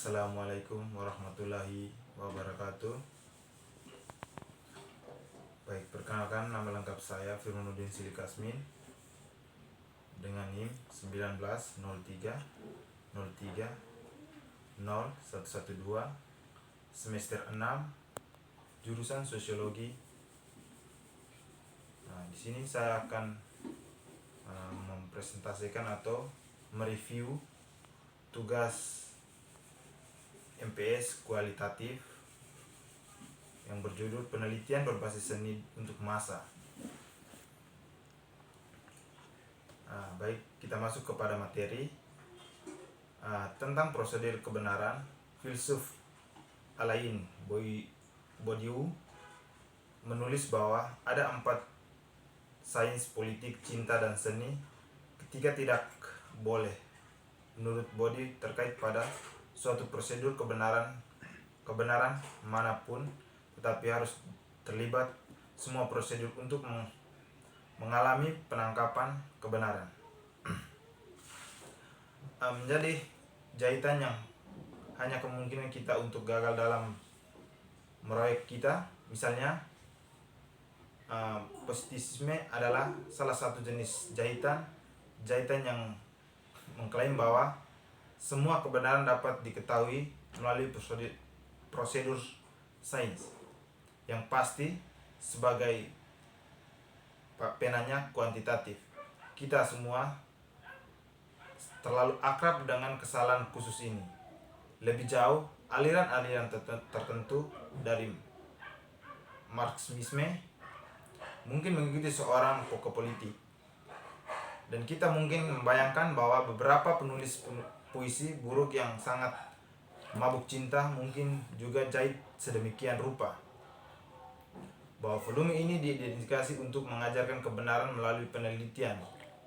Assalamualaikum warahmatullahi wabarakatuh. Baik, perkenalkan nama lengkap saya Firmanuddin Sidik Asmin dengan NIM 1903 03 0112, semester 6, jurusan Sosiologi. Nah, di sini saya akan mempresentasikan atau mereview tugas MPS kualitatif yang berjudul penelitian berbasis seni untuk massa. Baik, kita masuk kepada materi tentang prosedur kebenaran. Filsuf Alain Badiou menulis bahwa ada 4 sains politik, cinta, dan seni. Ketiga tidak boleh menurut Badiou terkait pada suatu prosedur kebenaran manapun, tetapi harus terlibat semua prosedur untuk mengalami penangkapan kebenaran. Menjadi jahitan yang hanya kemungkinan kita untuk gagal dalam meroyek kita. Misalnya positivisme adalah salah satu jenis jahitan yang mengklaim bahwa semua kebenaran dapat diketahui melalui prosedur sains yang pasti. Sebagai penanya kuantitatif, kita semua terlalu akrab dengan kesalahan khusus ini. Lebih jauh, aliran-aliran tertentu dari Marxisme mungkin mengikuti seorang tokoh politik, dan kita mungkin membayangkan bahwa beberapa penulis puisi buruk yang sangat mabuk cinta mungkin juga jahit sedemikian rupa bahwa volume ini didedikasi untuk mengajarkan kebenaran melalui penelitian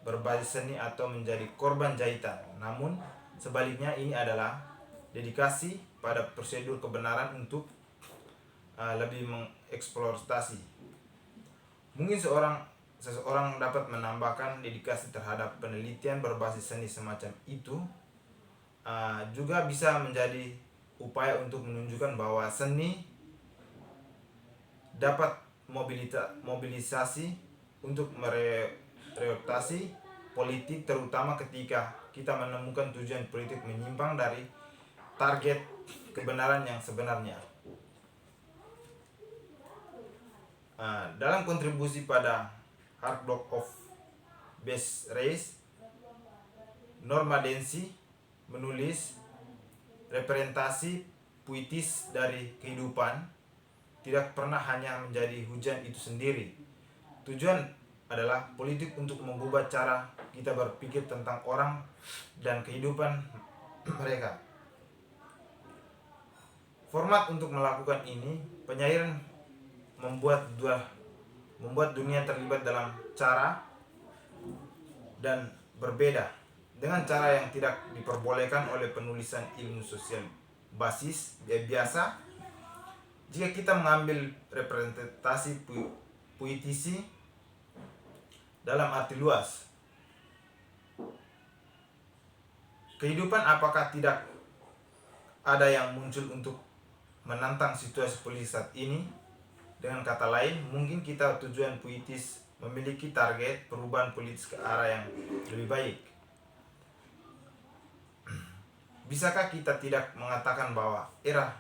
berbasis seni atau menjadi korban jahitan. Namun sebaliknya, ini adalah dedikasi pada prosedur kebenaran untuk lebih mengeksploitasi. Mungkin seseorang dapat menambahkan dedikasi terhadap penelitian berbasis seni semacam itu juga bisa menjadi upaya untuk menunjukkan bahwa seni dapat mobilisasi untuk mereorientasi politik, terutama ketika kita menemukan tujuan politik menyimpang dari target kebenaran yang sebenarnya. Dalam kontribusi pada Hard Block of Best Race, Norma Densi menulis representasi puitis dari kehidupan tidak pernah hanya menjadi hujan itu sendiri. Tujuan adalah politik untuk mengubah cara kita berpikir tentang orang dan kehidupan mereka. Format untuk melakukan ini, penyairan membuat dunia terlibat dalam cara dan berbeda dengan cara yang tidak diperbolehkan oleh penulisan ilmu sosial basis biasa. Jika kita mengambil representasi puitisi dalam arti luas, kehidupan apakah tidak ada yang muncul untuk menantang situasi politik saat ini? Dengan kata lain, mungkin kita tujuan puitis memiliki target perubahan politis ke arah yang lebih baik. Bisakah kita tidak mengatakan bahwa era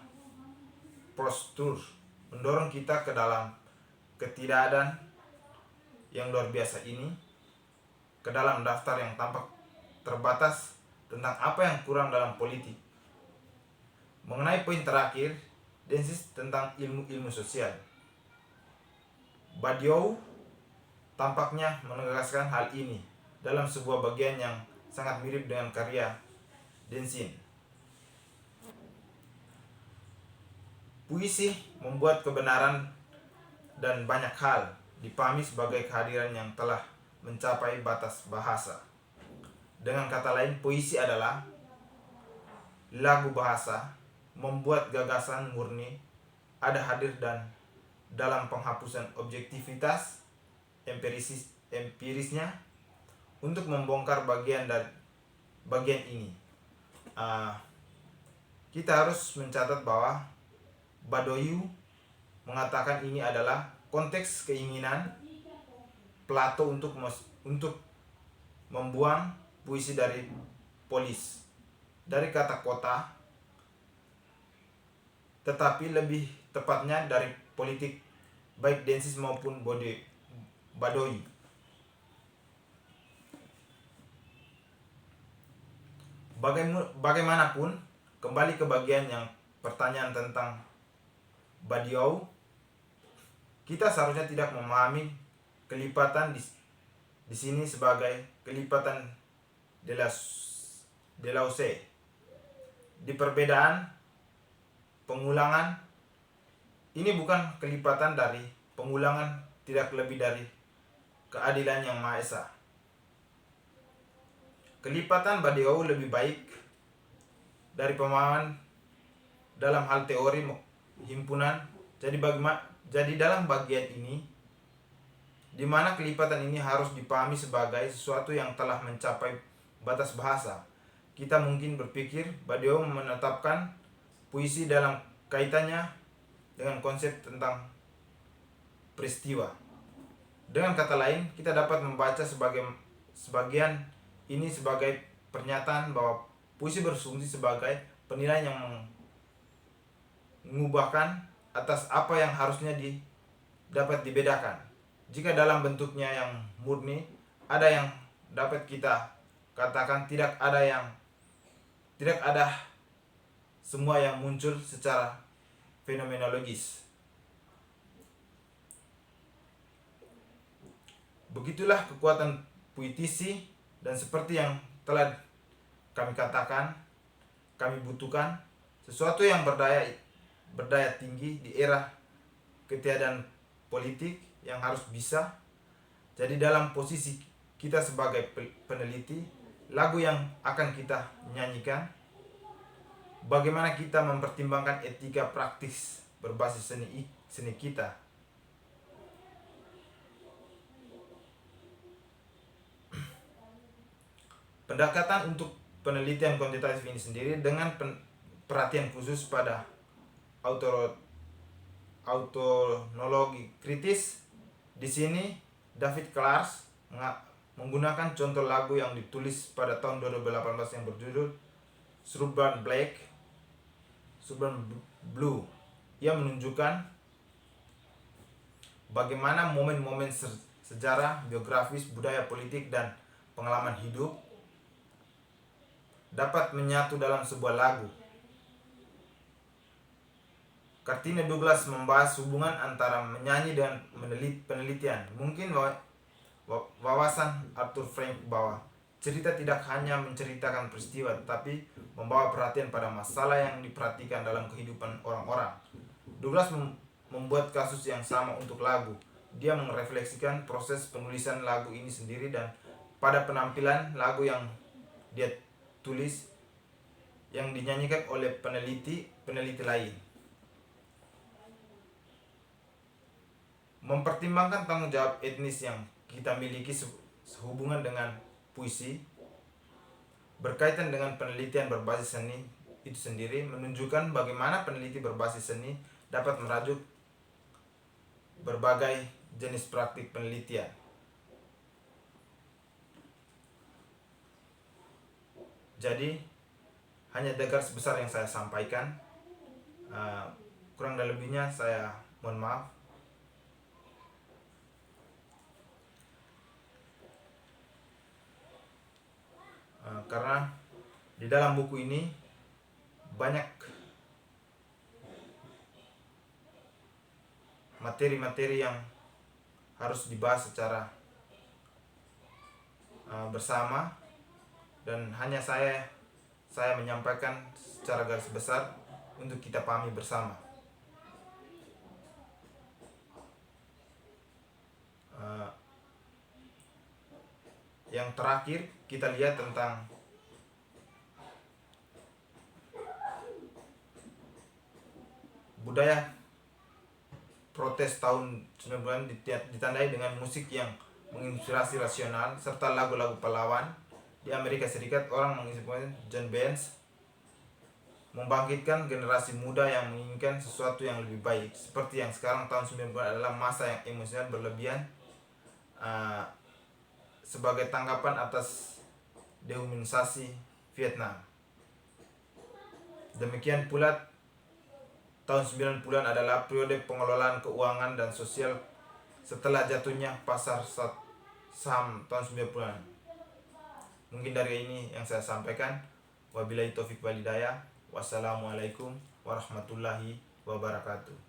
postur mendorong kita ke dalam ketidakadaan yang luar biasa ini, ke dalam daftar yang tampak terbatas tentang apa yang kurang dalam politik? Mengenai poin terakhir, Densis tentang ilmu sosial, Badiou tampaknya menegaskan hal ini dalam sebuah bagian yang sangat mirip dengan karya Densin. Puisi membuat kebenaran dan banyak hal dipahami sebagai kehadiran yang telah mencapai batas bahasa. Dengan kata lain, puisi adalah lagu bahasa, membuat gagasan murni ada hadir dan dalam penghapusan objektivitas empirisnya untuk membongkar bagian ini. kita harus mencatat bahwa Badoyu mengatakan ini adalah konteks keinginan Plato untuk membuang puisi dari polis, dari kata kota, tetapi lebih tepatnya dari politik baik densis maupun Badoy. Bagaimanapun, kembali ke bagian yang pertanyaan tentang Badiou, kita seharusnya tidak memahami kelipatan di sini sebagai kelipatan Deleuze. Di perbedaan pengulangan, ini bukan kelipatan dari pengulangan tidak lebih dari keadilan yang Maha Esa. Kelipatan Badiou lebih baik dari pemahaman dalam hal teori himpunan. Jadi dalam bagian ini, di mana kelipatan ini harus dipahami sebagai sesuatu yang telah mencapai batas bahasa, kita mungkin berpikir Badiou menetapkan puisi dalam kaitannya dengan konsep tentang peristiwa. Dengan kata lain, kita dapat membaca sebagian ini sebagai pernyataan bahwa puisi berfungsi sebagai penilaian yang mengubahkan atas apa yang harusnya dapat dibedakan. Jika dalam bentuknya yang murni, ada yang dapat kita katakan tidak ada semua yang muncul secara fenomenologis. Begitulah kekuatan puitisi, dan seperti yang telah kami katakan, kami butuhkan sesuatu yang berdaya tinggi di era ketiadaan politik yang harus bisa. Jadi dalam posisi kita sebagai peneliti, lagu yang akan kita nyanyikan, bagaimana kita mempertimbangkan etika praktis berbasis seni kita. Pendekatan untuk penelitian kuantitatif ini sendiri dengan perhatian khusus pada autonologi kritis. Di sini David Clarke menggunakan contoh lagu yang ditulis pada tahun 2018 yang berjudul Suburban Blue. Ia menunjukkan bagaimana momen-momen sejarah, biografis, budaya politik, dan pengalaman hidup dapat menyatu dalam sebuah lagu. Kartini Douglas membahas hubungan antara menyanyi dan penelitian. Mungkin wawasan Arthur Frank bahwa cerita tidak hanya menceritakan peristiwa, tapi membawa perhatian pada masalah yang diperhatikan dalam kehidupan orang-orang. Douglas membuat kasus yang sama untuk lagu. Dia merefleksikan proses penulisan lagu ini sendiri dan pada penampilan lagu yang dia tulis yang dinyanyikan oleh peneliti lain. Mempertimbangkan tanggung jawab etnis yang kita miliki sehubungan dengan puisi berkaitan dengan penelitian berbasis seni itu sendiri menunjukkan bagaimana peneliti berbasis seni dapat merajuk berbagai jenis praktik penelitian. Jadi hanya garis besar yang saya sampaikan, kurang dan lebihnya saya mohon maaf. Karena di dalam buku ini banyak materi-materi yang harus dibahas secara bersama, dan hanya saya menyampaikan secara garis besar untuk kita pahami bersama. Yang terakhir kita lihat tentang budaya protes tahun 90-an ditandai dengan musik yang menginspirasi rasional serta lagu-lagu pahlawan. Di Amerika Serikat, orang menginspirasi John Barnes membangkitkan generasi muda yang menginginkan sesuatu yang lebih baik. Seperti yang sekarang tahun 90 adalah masa yang emosional berlebihan sebagai tanggapan atas dehumanisasi Vietnam. Demikian pula tahun 90-an adalah periode pengelolaan keuangan dan sosial setelah jatuhnya pasar saham tahun 90-an. Mungkin dari ini yang saya sampaikan. Wabillahi taufik walhidayah. Wassalamualaikum warahmatullahi wabarakatuh.